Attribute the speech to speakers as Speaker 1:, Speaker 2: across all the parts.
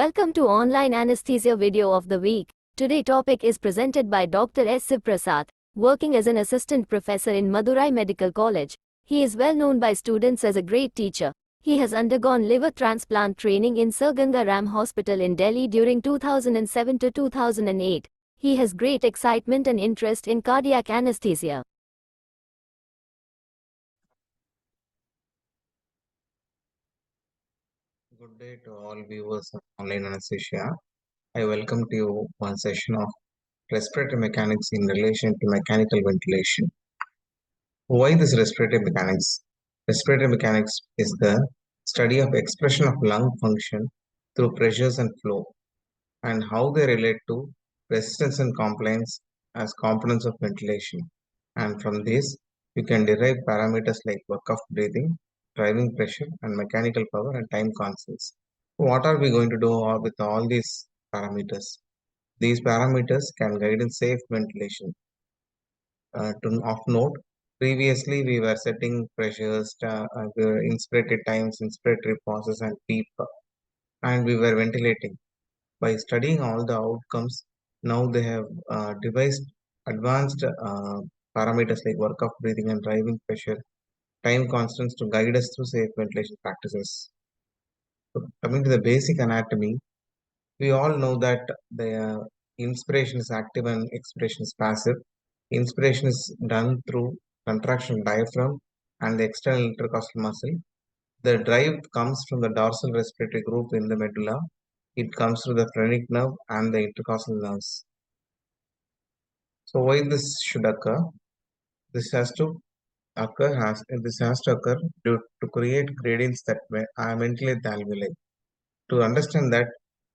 Speaker 1: Welcome to online anesthesia video of the week. Today topic is presented by Dr. S. Sivaprasath, working as an assistant professor in Madurai Medical College. He is well known by students as a great teacher. He has undergone liver transplant training in Sir Ganga Ram Hospital in Delhi during 2007 to 2008. He has great excitement and interest in cardiac anesthesia.
Speaker 2: Good day to all viewers of online anesthesia. I welcome to you one session of respiratory mechanics in relation to mechanical ventilation. Why this respiratory mechanics? Respiratory mechanics is the study of expression of lung function through pressures and flow and how they relate to resistance and compliance as components of ventilation. And from this, you can derive parameters like work of breathing, driving pressure, and mechanical power and time constants. What are we going to do with all these parameters? These parameters can guide in safe ventilation. Of note, previously we were setting pressures, inspiratory times, inspiratory pauses, and PEEP, and we were ventilating. By studying all the outcomes, now they have devised advanced parameters like work of breathing and driving pressure, time constants to guide us through safe ventilation practices. So coming to the basic anatomy, we all know that the inspiration is active and expiration is passive. Inspiration is done through contraction of diaphragm and the external intercostal muscle. The drive comes from the dorsal respiratory group in the medulla. It comes through the phrenic nerve and the intercostal nerves. So why this should occur? This has to occur to create gradients that ventilate the alveoli. To understand that,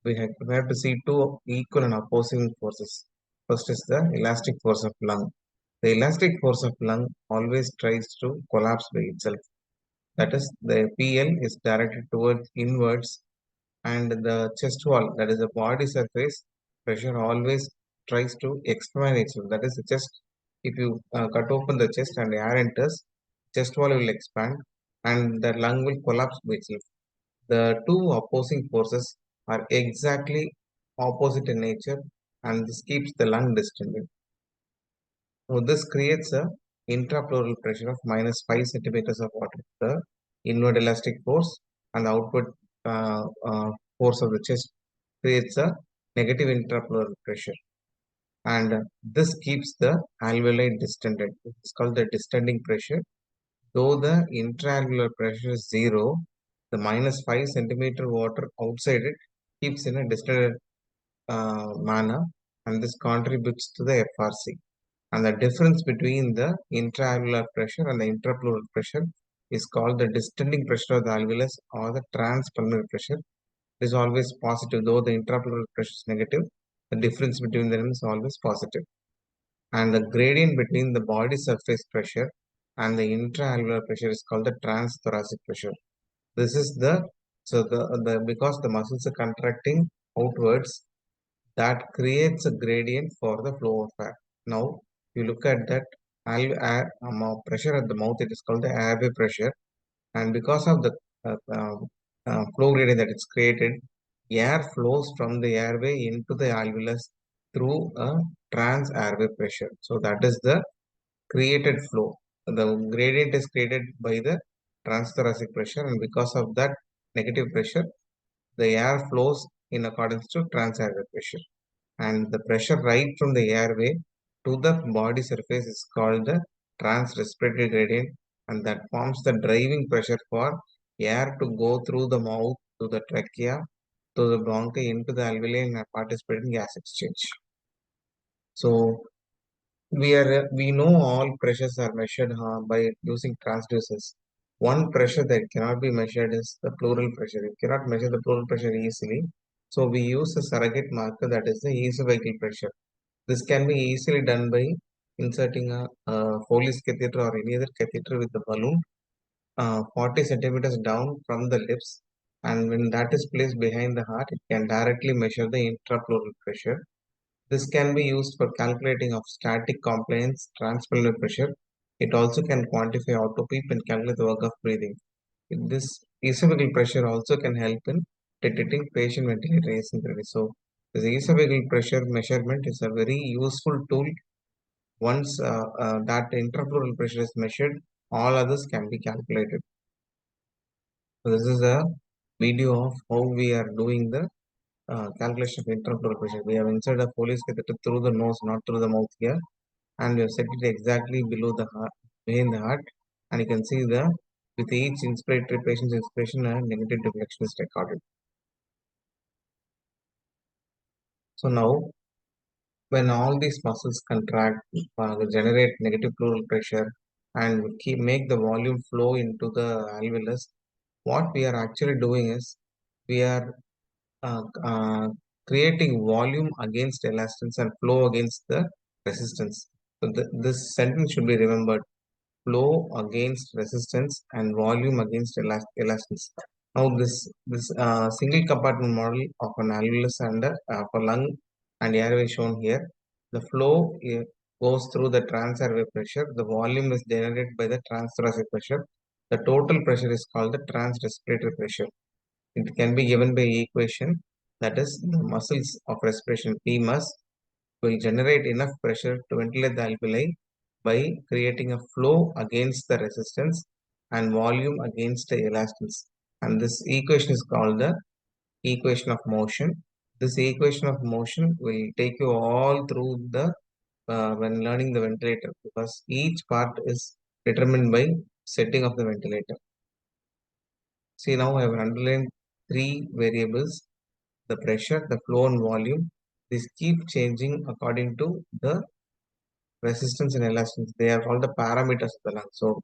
Speaker 2: we have to see two equal and opposing forces. First is the elastic force of lung. The elastic force of lung always tries to collapse by itself. That is, the PL is directed towards inwards, and the chest wall, that is the body surface pressure, always tries to expand itself. That is the chest. If you cut open the chest and air enters, chest wall will expand and the lung will collapse by itself. The two opposing forces are exactly opposite in nature, and this keeps the lung distended. So this creates a intrapleural pressure of minus 5 centimeters of water. The inward elastic force and the outward force of the chest creates a negative intrapleural pressure, and this keeps the alveoli distended. It's called the distending pressure. Though the intraalveolar pressure is zero, the minus 5 centimeter water outside it keeps in a distended manner, and this contributes to the FRC. And the difference between the intraalveolar pressure and the intrapleural pressure is called the distending pressure of the alveolus or the transpulmonary pressure. It is always positive. Though the intrapleural pressure is negative, the difference between them is always positive. And the gradient between the body surface pressure and the intraalveolar pressure is called the transthoracic pressure. This is because the muscles are contracting outwards, that creates a gradient for the flow of air. Now, you look at that pressure at the mouth, it is called the airway pressure, and because of the flow gradient that it's created, air flows from the airway into the alveolus through a trans airway pressure. So that is the created flow. The gradient is created by the transthoracic pressure, and because of that negative pressure, the air flows in accordance to trans airway pressure. And the pressure right from the airway to the body surface is called the transrespiratory gradient, and that forms the driving pressure for air to go through the mouth to the trachea to the bronchi into the alveoli and participate in gas exchange. So we know all pressures are measured by using transducers. One pressure that cannot be measured is the pleural pressure. You cannot measure the pleural pressure easily. So we use a surrogate marker, that is the esophageal pressure. This can be easily done by inserting a Foley's catheter or any other catheter with the balloon 40 centimeters down from the lips, and when that is placed behind the heart, it can directly measure the intrapleural pressure. This can be used for calculating of static compliance transpulmonary pressure. It also can quantify auto-PEEP and calculate the work of breathing. This esophageal pressure also can help in detecting patient ventilator asynchronous. So the esophageal pressure measurement is a very useful tool. Once that intrapleural pressure is measured, all others can be calculated. So this is a video of how we are doing the calculation of intrapleural pressure. We have inserted a Foley's catheter through the nose, not through the mouth here, and we have set it exactly below the heart, behind the heart, and you can see the with each inspiratory patient's inspiration, a negative deflection is recorded. So now, when all these muscles contract, they generate negative pleural pressure and make the volume flow into the alveolus. What we are actually doing is we are uh, uh, creating volume against elastance and flow against the resistance. So this sentence should be remembered: flow against resistance and volume against elastance. Now this single compartment model of an alveolus and for lung and airway shown here. The flow goes through the transairway pressure. The volume is generated by the transthoracic pressure. The total pressure is called the transrespiratory pressure. It can be given by equation, that is the muscles of respiration P mus will generate enough pressure to ventilate the alveoli by creating a flow against the resistance and volume against the elastance. And this equation is called the equation of motion. This equation of motion will take you all through the when learning the ventilator, because each part is determined by setting of the ventilator. See, now I have underlined three variables: the pressure, the flow and volume. These keep changing according to the resistance and elastance. They are called the parameters of the lung. So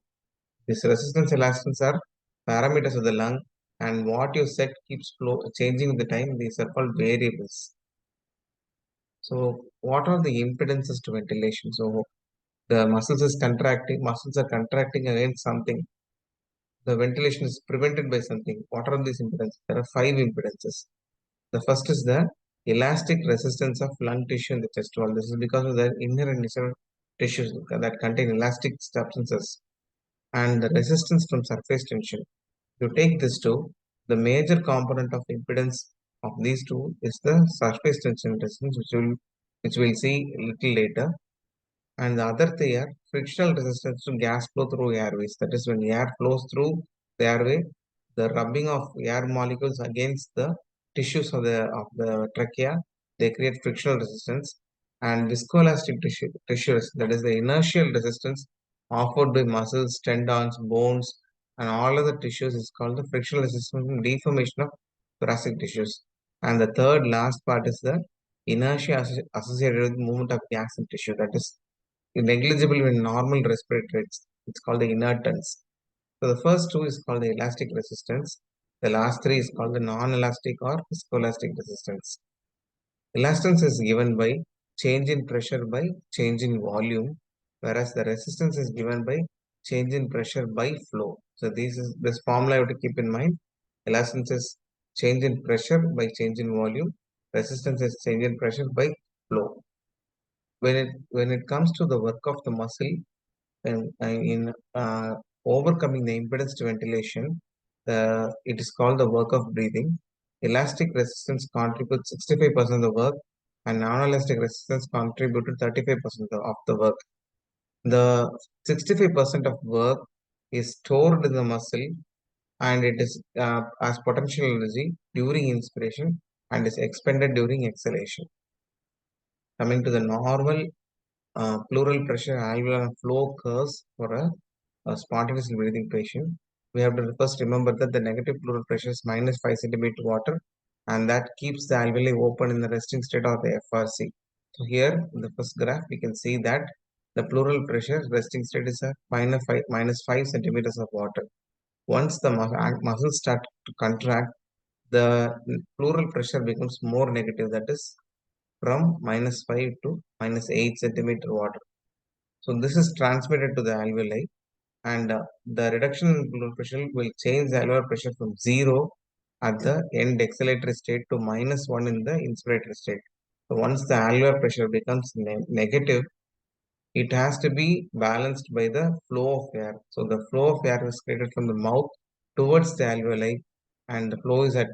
Speaker 2: this resistance elastance are parameters of the lung, and what you set keeps flow changing with the time. These are called variables. So what are the impedances to ventilation? So the muscles are contracting against something. The ventilation is prevented by something. What are these impedances? There are five impedances. The first is the elastic resistance of lung tissue in the chest wall. This is because of the inherent tissues that contain elastic substances and the resistance from surface tension. To take this two, the major component of impedance of these two is the surface tension resistance, which we'll see a little later. And the other three are frictional resistance to gas flow through airways. That is, when air flows through the airway, the rubbing of air molecules against the tissues of the trachea, they create frictional resistance. And viscoelastic tissue, that is the inertial resistance offered by muscles, tendons, bones, and all other tissues, is called the frictional resistance and deformation of thoracic tissues. And the third last part is the inertia associated with movement of gas in tissue. That is negligible in normal respiratory rates. It's called the inertance. So the first two is called the elastic resistance. The last three is called the non-elastic or viscoelastic resistance. Elastance is given by change in pressure by change in volume, whereas the resistance is given by change in pressure by flow. So this formula you have to keep in mind. Elastance is change in pressure by change in volume. Resistance is change in pressure by flow. When it comes to the work of the muscle in overcoming the impedance to ventilation, it is called the work of breathing. Elastic resistance contributes 65% of the work, and non-elastic resistance contributed 35% of the work. The 65% of work is stored in the muscle, and it is as potential energy during inspiration and is expended during exhalation. Coming to the normal pleural pressure alveolar flow curves for a spontaneous breathing patient, we have to first remember that the negative pleural pressure is minus 5 centimeter water, and that keeps the alveoli open in the resting state of the FRC. So here in the first graph, we can see that the pleural pressure resting state is a minus 5 centimeters of water. Once the muscles start to contract, the pleural pressure becomes more negative, that is from minus 5 to minus 8 centimeter water. So this is transmitted to the alveoli, and the reduction in blood pressure will change the alveolar pressure from 0 at the end exhalatory state to minus 1 in the inspiratory state. So once the alveolar pressure becomes negative, it has to be balanced by the flow of air. So the flow of air is created from the mouth towards the alveoli, and the flow is at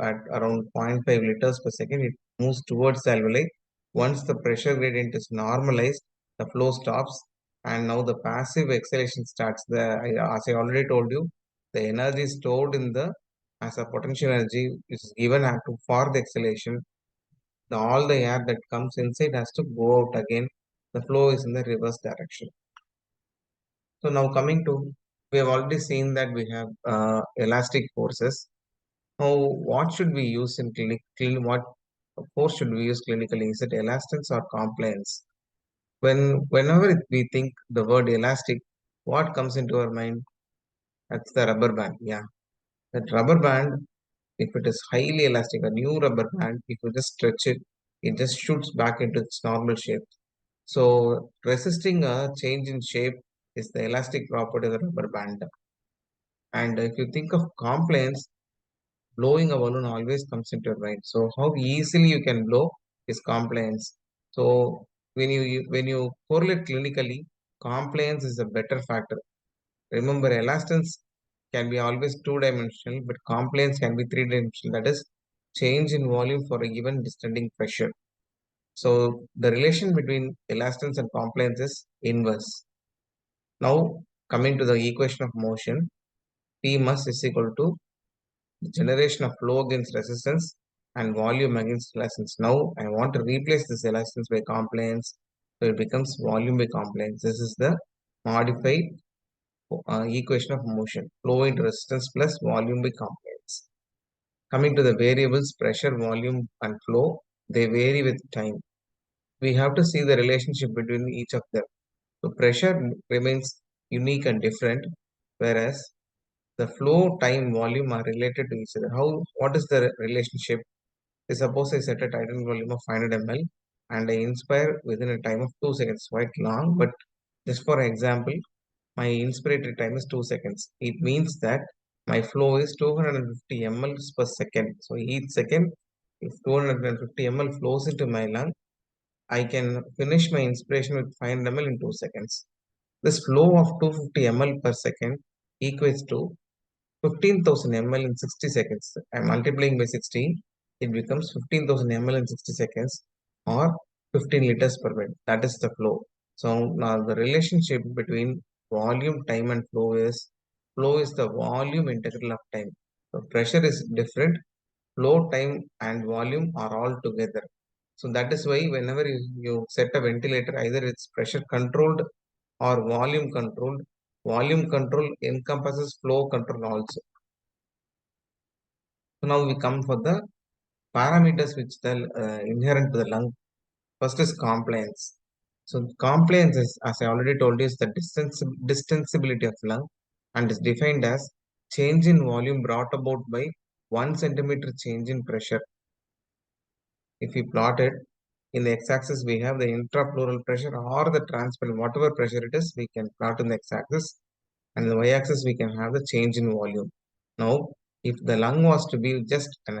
Speaker 2: at around 0.5 liters per second. It moves towards the alveoli. Once the pressure gradient is normalized, the flow stops, and now the passive exhalation starts. As I already told you, the energy stored in the as a potential energy is given for the exhalation. All the air that comes inside has to go out again. The flow is in the reverse direction. So now coming to, we have already seen that we have elastic forces. Now, what should we use in what force should we use clinically? Is it elastance or compliance? Whenever we think the word elastic, what comes into our mind? That's the rubber band. Yeah, that rubber band, if it is highly elastic, a new rubber band, if you just stretch it, it just shoots back into its normal shape. So resisting a change in shape is the elastic property of the rubber band. And if you think of compliance, blowing a balloon always comes into your mind. So how easily you can blow is compliance. So when you correlate clinically, compliance is a better factor. Remember, elastance can be always two-dimensional, but compliance can be three-dimensional. That is, change in volume for a given descending pressure. So the relation between elastance and compliance is inverse. Now coming to the equation of motion, P mass is equal to the generation of flow against resistance and volume against elastance. Now I want to replace this elastance by compliance. So it becomes volume by compliance. This is the modified equation of motion. Flow into resistance plus volume by compliance. Coming to the variables, pressure, volume and flow, they vary with time. We have to see the relationship between each of them. So pressure remains unique and different, whereas the flow, time, volume are related to each other. What is the relationship? Suppose I set a Titan volume of 500 ml and I inspire within a time of 2 seconds, quite long, but just for example, my inspiratory time is 2 seconds. It means that my flow is 250 ml per second. So each second, if 250 ml flows into my lung, I can finish my inspiration with 500 ml in 2 seconds. This flow of 250 ml per second equates to 15,000 ml in 60 seconds. I'm multiplying by 60. It becomes 15,000 ml in 60 seconds or 15 liters per minute. That is the flow. So now the relationship between volume, time and flow is the volume integral of time. So pressure is different. Flow, time and volume are all together. So that is why whenever you set a ventilator, either it's pressure controlled or volume controlled. Volume control encompasses flow control also. So now we come for the parameters which are inherent to the lung. First is compliance. So compliance is, as I already told you, is the distensibility of lung and is defined as change in volume brought about by 1 centimeter change in pressure. If we plot it, in the x-axis we have the intrapleural pressure or the transparent, whatever pressure it is, we can plot in the x-axis, and in the y-axis we can have the change in volume. Now, if the lung was to be just an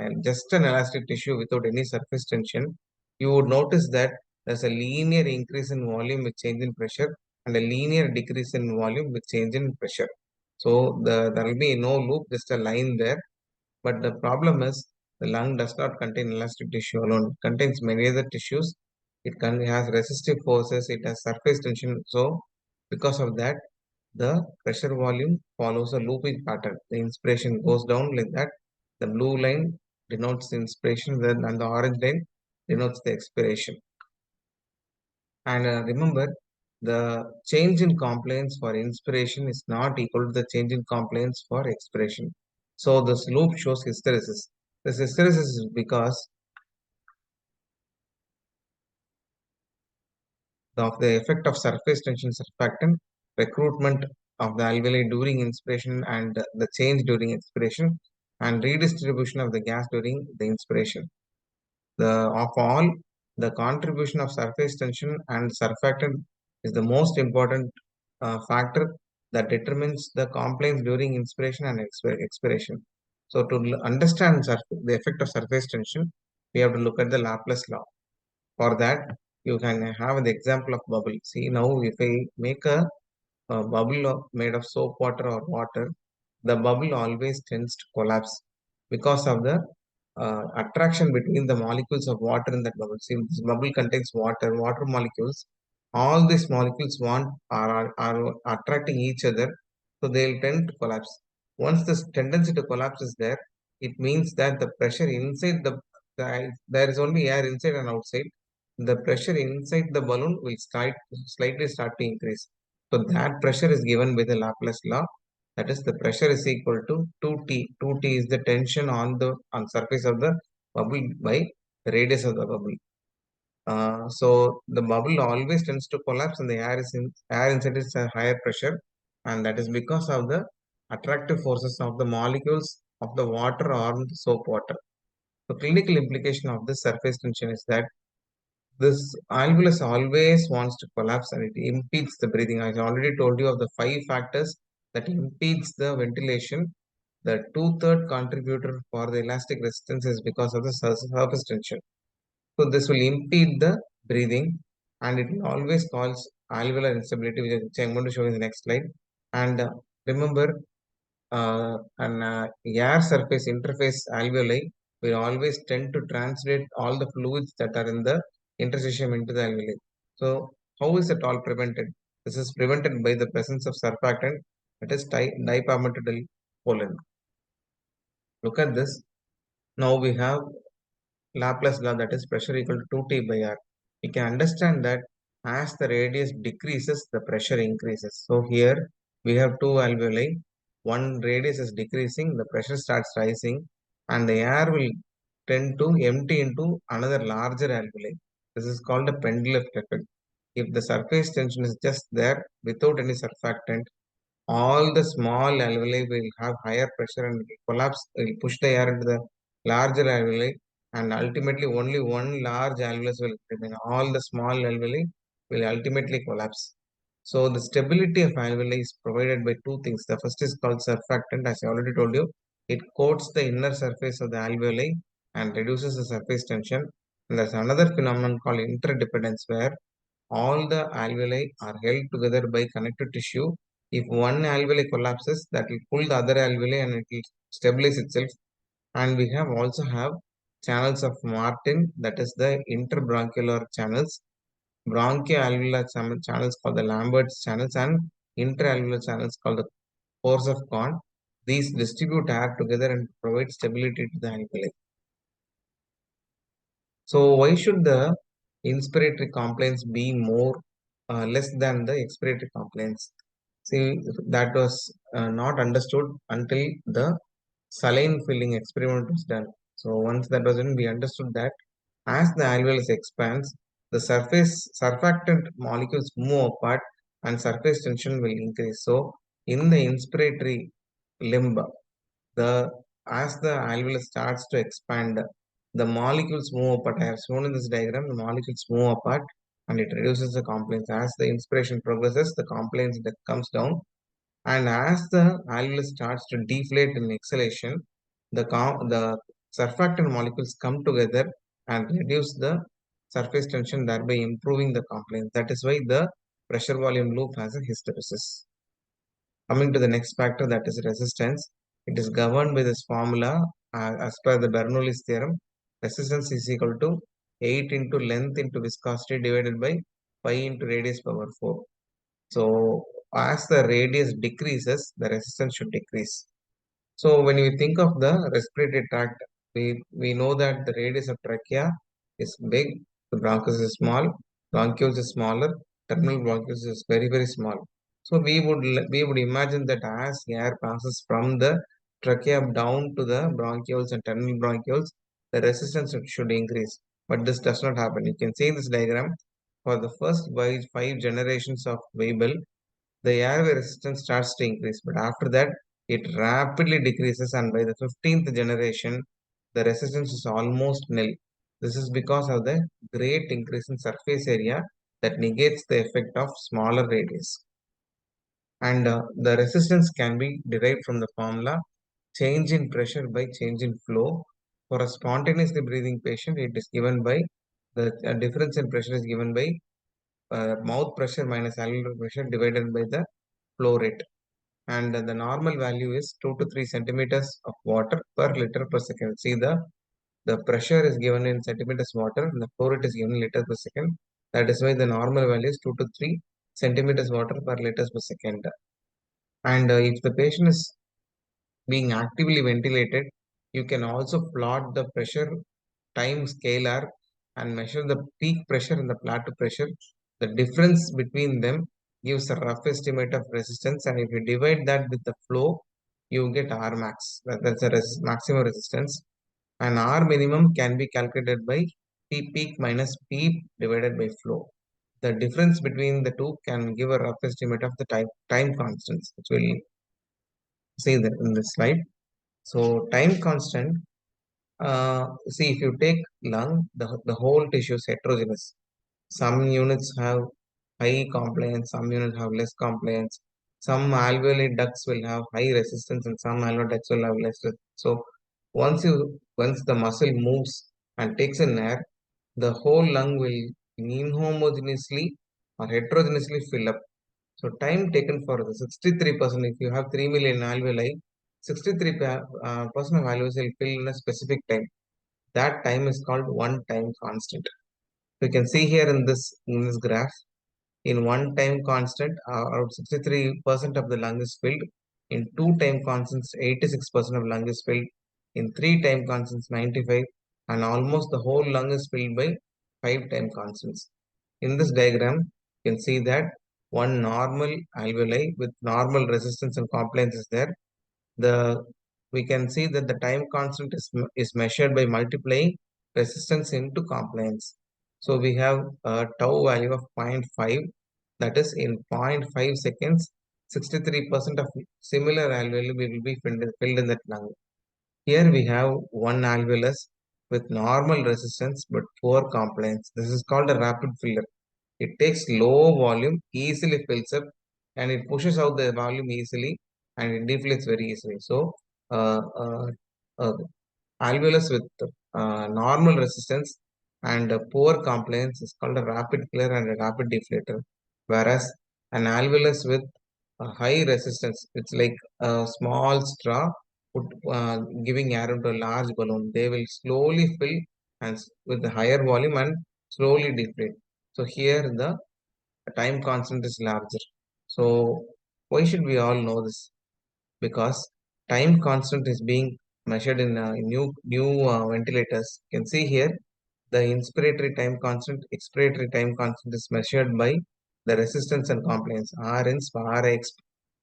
Speaker 2: elastic tissue without any surface tension, you would notice that there's a linear increase in volume with change in pressure and a linear decrease in volume with change in pressure. So there will be no loop, just a line there. But the problem is the lung does not contain elastic tissue alone. It contains many other tissues. It has resistive forces. It has surface tension. So because of that, the pressure volume follows a looping pattern. The inspiration goes down like that. The blue line denotes the inspiration, and the orange line denotes the expiration. And remember, the change in compliance for inspiration is not equal to the change in compliance for expiration. So this loop shows hysteresis. This hysteresis is because of the effect of surface tension surfactant, recruitment of the alveoli during inspiration and the change during expiration, and redistribution of the gas during the inspiration. Of all, the contribution of surface tension and surfactant is the most important factor that determines the compliance during inspiration and expiration. So to understand the effect of surface tension, we have to look at the Laplace law. For that, you can have the example of bubble. See now, if I make a bubble made of soap water or water, the bubble always tends to collapse because of the attraction between the molecules of water in that bubble. See, this bubble contains water molecules. All these molecules are attracting each other, so they'll tend to collapse. Once this tendency to collapse is there, it means that the pressure inside there is only air inside and outside. The pressure inside the balloon will slightly start to increase. So that pressure is given by the Laplace law. That is, the pressure is equal to 2T. 2T is the tension on the surface of the bubble by the radius of the bubble. So the bubble always tends to collapse, and the air inside is a higher pressure, and that is because of the attractive forces of the molecules of the water or the soap water. The clinical implication of this surface tension is that this alveolus always wants to collapse and it impedes the breathing. I already told you of the 5 factors that impedes the ventilation. The two-third contributor for the elastic resistance is because of the surface tension. So this will impede the breathing and it will always cause alveolar instability, which I'm going to show in the next slide. And remember, an air surface interface alveoli will always tend to translate all the fluids that are in the interstitium into the alveoli. So how is it all prevented? This is prevented by the presence of surfactant, that is dipalmitoyl pollen. Look at this. Now we have Laplace law, that is pressure equal to 2T by R. We can understand that as the radius decreases, the pressure increases. So here we have two alveoli. One radius is decreasing, the pressure starts rising, and the air will tend to empty into another larger alveoli. This is called a pendulum effect. If the surface tension is just there without any surfactant, all the small alveoli will have higher pressure and will collapse, will push the air into the larger alveoli, and ultimately only one large alveolus will remain. All the small alveoli will ultimately collapse. So the stability of alveoli is provided by two things. The first is called surfactant, as I already told you. It coats the inner surface of the alveoli and reduces the surface tension. And there's another phenomenon called interdependence, where all the alveoli are held together by connective tissue. If one alveoli collapses, that will pull the other alveoli and it will stabilize itself. And we have also have channels of Martin, that is the interbronchial channels, bronchoalveolar channels called the Lambert's channels, and interalveolar channels called the pores of Kohn. These distribute air together and provide stability to the alveoli. So why should the inspiratory complaints be less than the expiratory complaints? See, that was not understood until the saline filling experiment was done. So once that was done, we understood that as the alveolus expands, the surfactant molecules move apart and surface tension will increase. So in the inspiratory limb, the as the alveolus starts to expand, the molecules move apart. I have shown in this diagram, the molecules move apart and it reduces the compliance. As the inspiration progresses, the compliance comes down. And as the alveolus starts to deflate in exhalation, the surfactant molecules come together and reduce the surface tension, thereby improving the compliance. That is why the pressure volume loop has a hysteresis. Coming to the next factor, that is resistance. It is governed by this formula as per the Bernoulli's theorem. Resistance is equal to 8 into length into viscosity divided by pi into radius power 4. So as the radius decreases, the resistance should decrease. So when you think of the respiratory tract, we know that the radius of trachea is big, the bronchus is small, bronchioles is smaller, terminal bronchioles is very, very small. So we would imagine that as air passes from the trachea down to the bronchioles and terminal bronchioles, the resistance should increase. But this does not happen. You can see in this diagram, for the first 5 generations of Weibel, the airway resistance starts to increase, but after that, it rapidly decreases, and by the 15th generation, the resistance is almost nil. This is because of the great increase in surface area that negates the effect of smaller radius. And the resistance can be derived from the formula change in pressure by change in flow. For a spontaneously breathing patient, it is given by the difference in pressure is given by mouth pressure minus alveolar pressure divided by the flow rate. And the normal value is 2 to 3 centimeters of water per liter per second. See the The pressure is given in centimeters water and the flow rate is given in liters per second. That is why the normal value is 2 to 3 centimeters water per liters per second. And if the patient is being actively ventilated, you can also plot the pressure time scalar and measure the peak pressure and the plateau pressure. The difference between them gives a rough estimate of resistance, and if you divide that with the flow, you get R max. That's the maximum resistance. And R minimum can be calculated by P peak minus P divided by flow. The difference between the two can give a rough estimate of the time constants, which we'll see that in this slide. So time constant, see if you take lung, the whole tissue is heterogeneous. Some units have high compliance, some units have less compliance. Some alveoli ducts will have high resistance and some alveoli ducts will have less. So once the muscle moves and takes in air, the whole lung will inhomogeneously or heterogeneously fill up. So time taken for the 63%, if you have 3 million alveoli, 63% of alveoli will fill in a specific time. That time is called one time constant. You can see here in this graph, in one time constant, around 63% of the lung is filled. In two time constants, 86% of lung is filled. In three time constants, 95, and almost the whole lung is filled by five time constants. In this diagram, you can see that one normal alveoli with normal resistance and compliance is there. We can see that the time constant is measured by multiplying resistance into compliance. So we have a tau value of 0.5, that is in 0.5 seconds, 63% of similar alveoli will be filled in that lung. Here we have one alveolus with normal resistance but poor compliance. This is called a rapid filler. It takes low volume, easily fills up, and it pushes out the volume easily and it deflates very easily. So, uh, uh, uh, alveolus with normal resistance and poor compliance is called a rapid filler and a rapid deflator, whereas an alveolus with a high resistance, it's like a small straw put, giving air into a large balloon. They will slowly fill and with the higher volume and slowly deflate. So here the time constant is larger. So why should we all know this? Because time constant is being measured in new ventilators. You can see here the inspiratory time constant, expiratory time constant is measured by the resistance and compliance. R ins, R X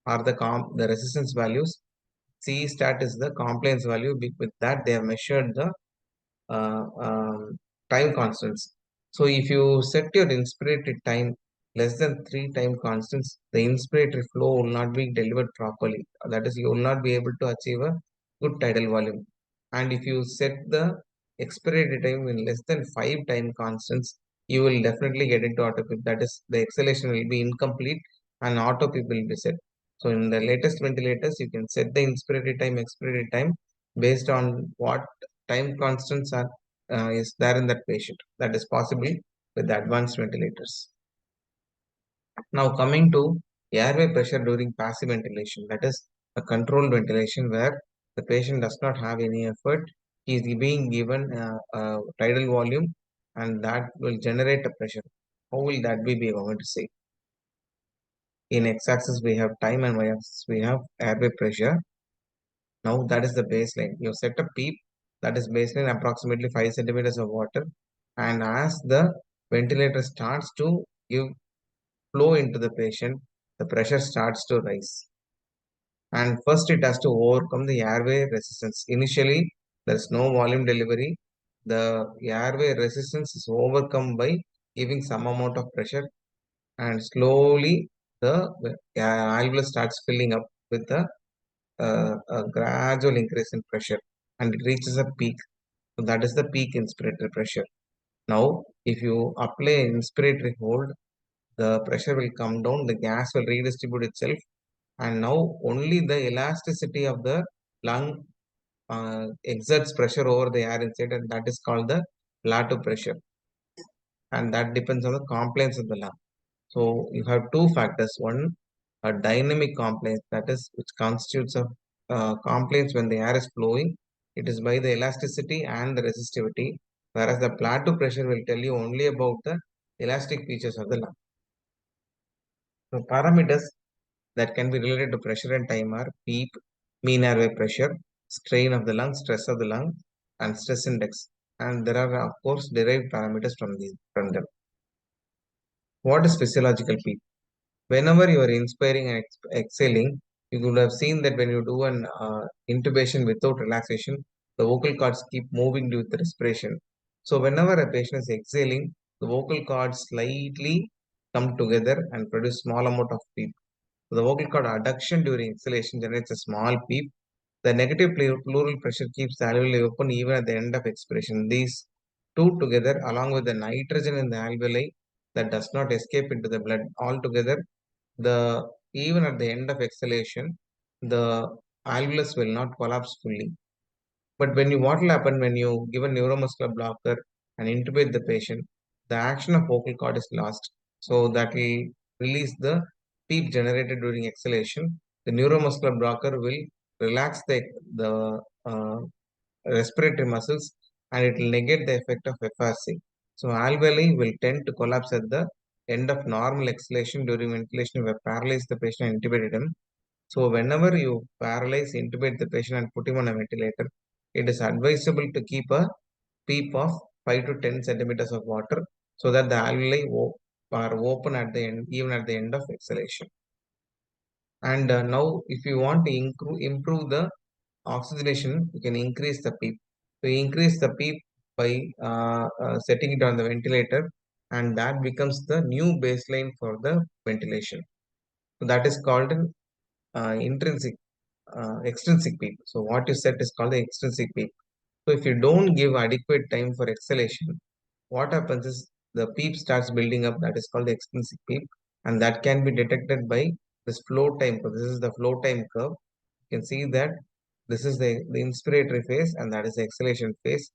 Speaker 2: are the resistance values. C stat is the compliance value. With that, they have measured the uh, um, time constants. So if you set your inspiratory time less than 3 time constants, the inspiratory flow will not be delivered properly. That is, you will not be able to achieve a good tidal volume. And if you set the expiratory time in less than 5 time constants, you will definitely get into autopip. That is, the exhalation will be incomplete and autopip will be set. So in the latest ventilators, you can set the inspiratory time, expiratory time based on what time constants are is there in that patient. That is possible with the advanced ventilators. Now coming to airway pressure during passive ventilation, that is a controlled ventilation where the patient does not have any effort. He is being given a tidal volume and that will generate a pressure. How will that be going to say? In x-axis we have time and y-axis we have airway pressure. Now that is the baseline. You set a PEEP, that is baseline approximately 5 centimeters of water. And as the ventilator starts to give flow into the patient, the pressure starts to rise. And first it has to overcome the airway resistance. Initially, there is no volume delivery. The airway resistance is overcome by giving some amount of pressure and slowly the alveolus starts filling up with a gradual increase in pressure and it reaches a peak. So that is the peak inspiratory pressure. Now, if you apply inspiratory hold, the pressure will come down, the gas will redistribute itself, and now only the elasticity of the lung exerts pressure over the air inside, and that is called the plateau pressure. And that depends on the compliance of the lung. So you have two factors. One, a dynamic compliance, that is, which constitutes of compliance when the air is flowing. It is by the elasticity and the resistivity, whereas the plateau pressure will tell you only about the elastic features of the lung. So parameters that can be related to pressure and time are PEEP, mean airway pressure, strain of the lung, stress of the lung, and stress index. And there are, of course, derived parameters from them. What is physiological PEEP? Whenever you are inspiring and exhaling, you would have seen that when you do an intubation without relaxation, the vocal cords keep moving with the respiration. So whenever a patient is exhaling, the vocal cords slightly come together and produce small amount of PEEP. The vocal cord adduction during exhalation generates a small PEEP. The negative pleural pressure keeps the alveoli open even at the end of expiration. These two together, along with the nitrogen in the alveoli that does not escape into the blood altogether, even at the end of exhalation, the alveolus will not collapse fully. But what will happen when you give a neuromuscular blocker and intubate the patient, the action of vocal cord is lost. So that will release the PEEP generated during exhalation. The neuromuscular blocker will relax the respiratory muscles and it will negate the effect of FRC. So alveoli will tend to collapse at the end of normal exhalation during ventilation. We have paralyzed the patient and intubated him. So whenever you paralyze, intubate the patient and put him on a ventilator, it is advisable to keep a PEEP of 5 to 10 centimeters of water so that the alveoli are open at the end, even at the end of exhalation. And now, if you want to improve the oxygenation, you can increase the PEEP. So increase the PEEP by setting it on the ventilator, and that becomes the new baseline for the ventilation. So that is called an extrinsic PEEP. So what you set is called the extrinsic PEEP. So if you don't give adequate time for exhalation, what happens is the PEEP starts building up. That is called the extrinsic PEEP, and that can be detected by this flow time. So this is the flow time curve. You can see that this is the inspiratory phase, and that is the exhalation phase.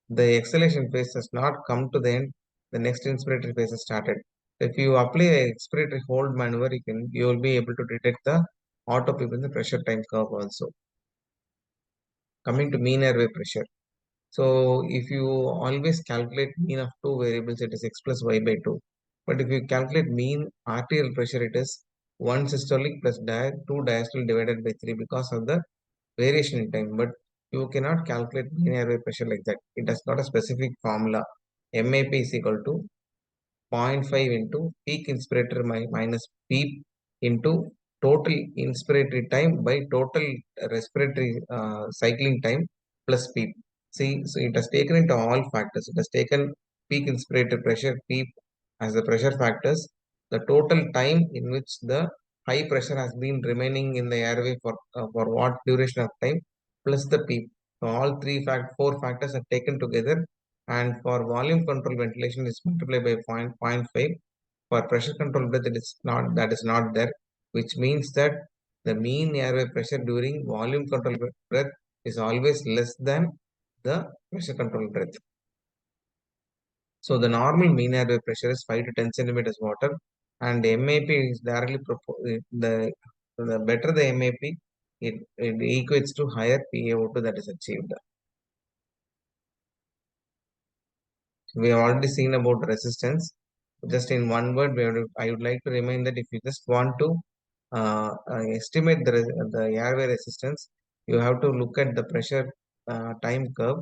Speaker 2: The exhalation phase has not come to the end. The next inspiratory phase has started. If you apply a expiratory hold maneuver, you will be able to detect the auto PEEP in the pressure time curve also. Coming to mean airway pressure. So if you always calculate mean of two variables, it is x plus y by 2. But if you calculate mean arterial pressure, it is 1 systolic plus 2 diastolic divided by 3 because of the variation in time. But you cannot calculate mean airway pressure like that. It has got a specific formula. MAP is equal to 0.5 into peak inspirator minus PEEP into total inspiratory time by total respiratory cycling time plus PEEP. See, so it has taken into all factors. It has taken peak inspirator pressure, PEEP as the pressure factors, the total time in which the high pressure has been remaining in the airway for what duration of time, plus the PEEP. So all four factors are taken together, and for volume control ventilation is multiplied by 0.5. For pressure control breath, that is not there, which means that the mean airway pressure during volume control breath is always less than the pressure control breath. So the normal mean airway pressure is 5 to 10 centimeters water, and MAP is directly the better the MAP, it equates to higher PaO2 that is achieved. We have already seen about resistance. Just in one word, I would like to remind that if you just want to estimate the airway resistance, you have to look at the pressure time curve.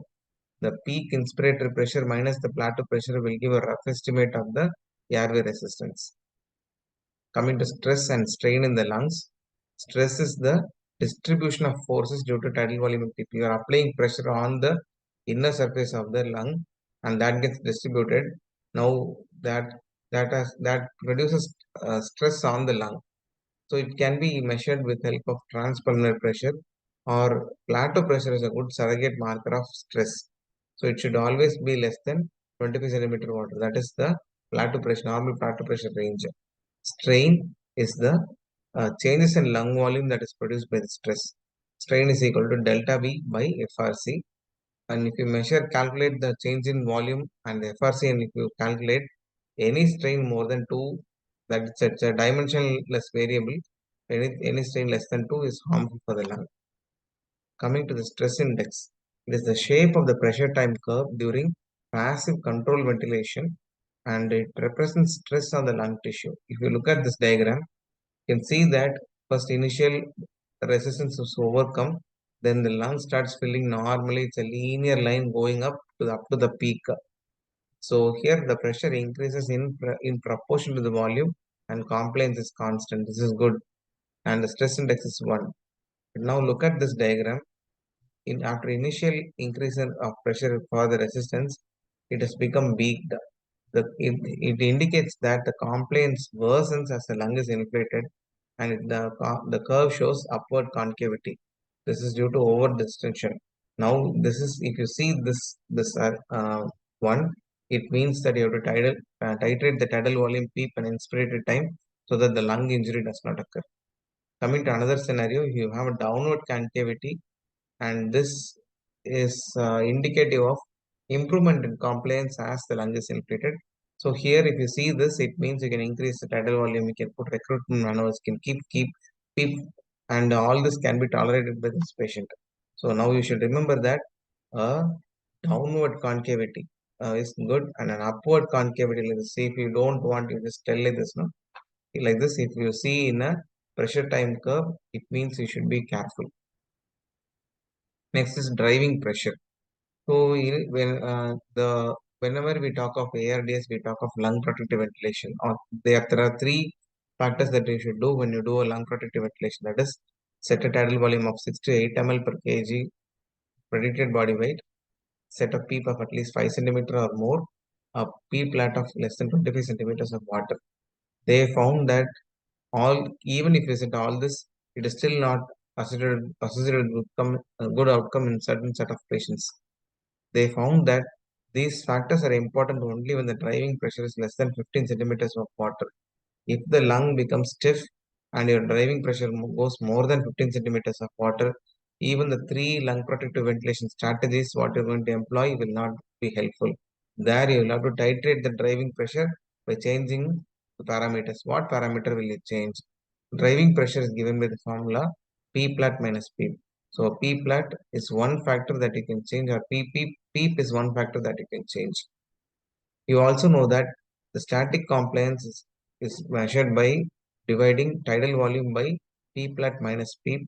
Speaker 2: The peak inspiratory pressure minus the plateau pressure will give a rough estimate of the airway resistance. Coming to stress and strain in the lungs, stress is the distribution of forces due to tidal volume activity. You are applying pressure on the inner surface of the lung, and that gets distributed. Now that produces stress on the lung. So it can be measured with help of transpulmonary pressure, or plateau pressure is a good surrogate marker of stress. So it should always be less than 25 centimeter water. That is the plateau pressure, normal plateau pressure range. Strain is the changes in lung volume that is produced by the stress. Strain is equal to delta V by FRC. And if you calculate the change in volume and FRC, and if you calculate any strain more than 2, it's a dimensionless variable. Any strain less than 2 is harmful for the lung. Coming to the stress index. It is the shape of the pressure time curve during passive control ventilation, and it represents stress on the lung tissue. If you look at this diagram, you can see that first initial resistance is overcome, then the lung starts filling normally. It's a linear line going up to the peak. So here the pressure increases in proportion to the volume, and compliance is constant. This is good, and the stress index is 1. Now look at this diagram. After initial increase of pressure for the resistance, it has become weak. It indicates that the compliance worsens as the lung is inflated, and the curve shows upward concavity. This is due to over distension. Now, this is if you see this one, it means that you have to titrate the tidal volume, PEEP, and inspirated time so that the lung injury does not occur. Coming to another scenario, you have a downward concavity, and this is indicative of improvement in compliance as the lung is inflated. So here, if you see this, it means you can increase the tidal volume, you can put recruitment maneuvers, can keep, and all this can be tolerated by this patient. So now you should remember that a downward concavity is good, and an upward concavity, let's say if you don't want, you just tell like this, no? Like this, if you see in a pressure time curve, it means you should be careful. Next is driving pressure. So whenever we talk of ARDS, we talk of lung protective ventilation. Or there are three factors that you should do when you do a lung protective ventilation. That is, set a tidal volume of 6 to 8 ml per kg predicted body weight, set a PEEP of at least 5 centimeter or more, a P plat of less than 25 centimeters of water. They found that even if you set all this, it is still not associated with good outcome in certain set of patients. They found that these factors are important only when the driving pressure is less than 15 centimeters of water. If the lung becomes stiff and your driving pressure goes more than 15 centimeters of water, even the three lung protective ventilation strategies what you're going to employ will not be helpful. There you will have to titrate the driving pressure by changing the parameters. What parameter will you change? Driving pressure is given by the formula P plat minus P. So P plat is one factor that you can change, or PEEP is one factor that you can change. You also know that the static compliance is measured by dividing tidal volume by P plat minus P.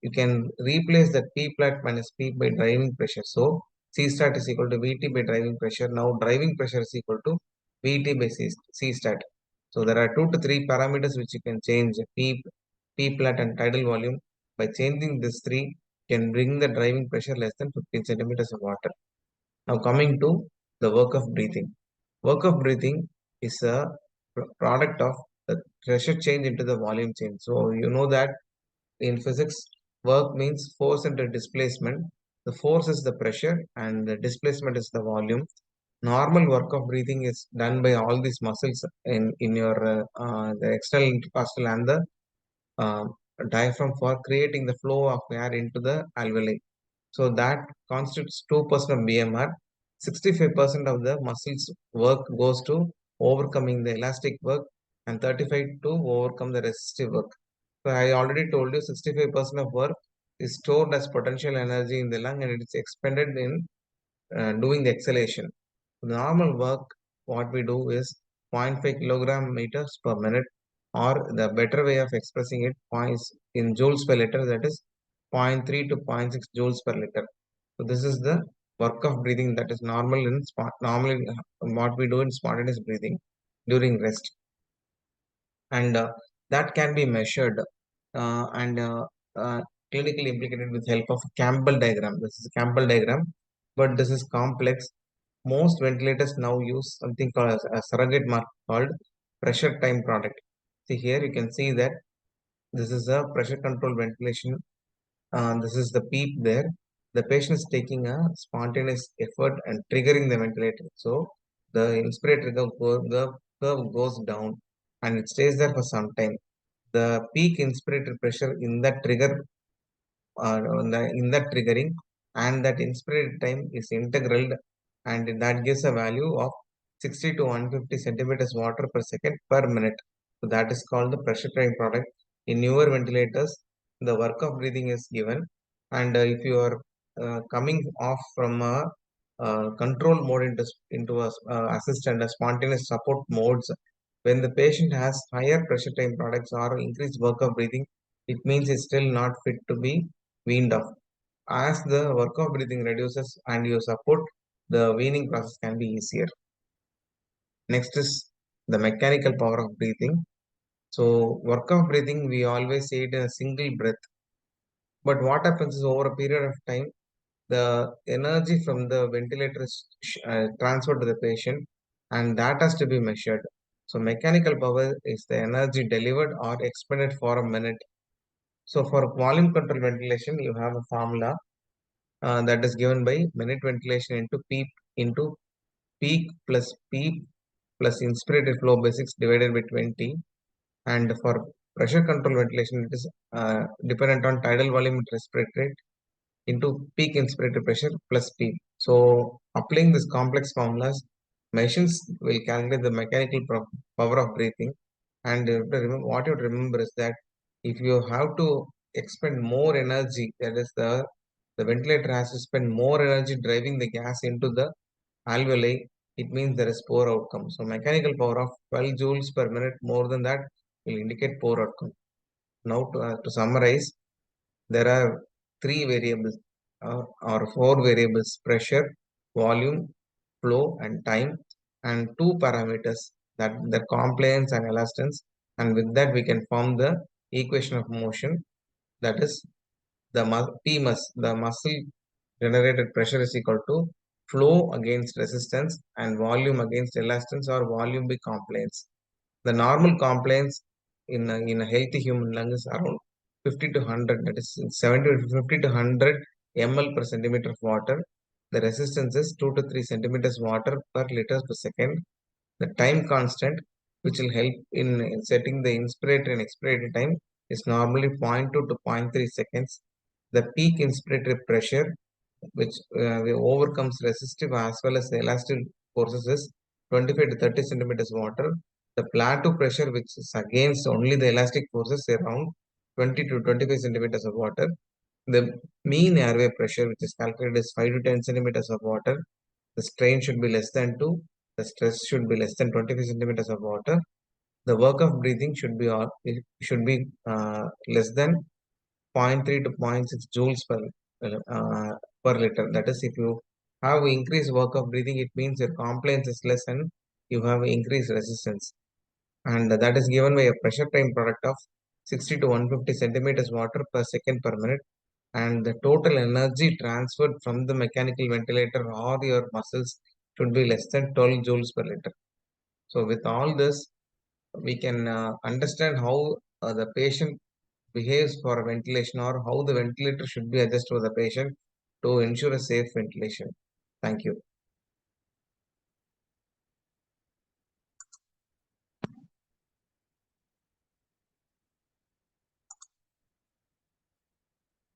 Speaker 2: You can replace that P plat minus P by driving pressure. So C stat is equal to VT by driving pressure. Now driving pressure is equal to VT by C stat. So there are 2 to 3 parameters which you can change: P plat and tidal volume. By changing these three, you can bring the driving pressure less than 15 centimeters of water. Now coming to the work of breathing. Work of breathing is a product of the pressure change into the volume change. So you know that in physics, work means force into displacement. The force is the pressure and the displacement is the volume. Normal work of breathing is done by all these muscles in your the external intercostal and the uh, diaphragm for creating the flow of air into the alveoli. So that constitutes 2% of BMR. 65% of the muscles work goes to overcoming the elastic work, and 35 to overcome the resistive work. So I already told you 65% of work is stored as potential energy in the lung, and it is expended in doing the exhalation. Normal work, what we do is 0.5 kilogram meters per minute, or the better way of expressing it points in joules per liter, that is 0.3 to 0.6 joules per liter. So this is the work of breathing that is normally what we do in spontaneous breathing during rest, and that can be measured and clinically implicated with help of Campbell diagram. This is a Campbell diagram, but this is complex. Most ventilators now use something called as a surrogate mark called pressure time product. See here, you can see that this is a pressure control ventilation. This is the PEEP there. The patient is taking a spontaneous effort and triggering the ventilator. So the inspirator curve goes down, and it stays there for some time. The peak inspirator pressure in that in that triggering, and that inspirated time is integral, and that gives a value of 60 to 150 centimeters water per second per minute. So that is called the pressure time product. In newer ventilators, the work of breathing is given, and if you are coming off from a control mode into a assist and a spontaneous support modes. When the patient has higher pressure time products or increased work of breathing, it means it's still not fit to be weaned off. As the work of breathing reduces and you support, the weaning process can be easier. Next is the mechanical power of breathing. So work of breathing, we always say it in a single breath. But what happens is over a period of time, the energy from the ventilator is transferred to the patient and that has to be measured. So mechanical power is the energy delivered or expended for a minute. So for volume control ventilation, you have a formula that is given by minute ventilation into peak plus P plus inspirated flow by 6 divided by 20. And for pressure control ventilation, it is dependent on tidal volume respiratory into peak inspirated pressure plus P. So applying this complex formulas, machines will calculate the mechanical power of breathing. And what you have to remember is that if you have to expend more energy, that is the ventilator has to spend more energy driving the gas into the alveoli, it means there is poor outcome. So mechanical power of 12 joules per minute more than that will indicate poor outcome. Now to summarize, there are three variables or four variables: pressure, volume, flow and time, and two parameters, that the compliance and elastance. And with that we can form the equation of motion, that is the PMUS, the muscle generated pressure is equal to flow against resistance and volume against elastance or volume by compliance. The normal compliance in a healthy human lung is around 50 to 100, that is 70 to 50 to 100 ml per centimeter of water. The resistance is 2 to 3 centimeters water per liter per second. The time constant, which will help in setting the inspiratory and expiratory time, is normally 0.2 to 0.3 seconds. The peak inspiratory pressure, which overcomes resistive as well as the elastic forces, is 25 to 30 centimeters water. The plateau pressure, which is against only the elastic forces, around 20 to 25 centimeters of water. The mean airway pressure, which is calculated as 5 to 10 centimeters of water. The strain should be less than 2. The stress should be less than 25 centimeters of water. The work of breathing should be less than 0.3 to 0.6 joules per liter. That is, if you have increased work of breathing, it means your compliance is less and you have increased resistance. And that is given by a pressure time product of 60 to 150 centimeters water per second per minute. And the total energy transferred from the mechanical ventilator or your muscles should be less than 12 joules per liter. So with all this, we can understand how the patient behaves for ventilation or how the ventilator should be adjusted for the patient to ensure a safe ventilation. Thank you.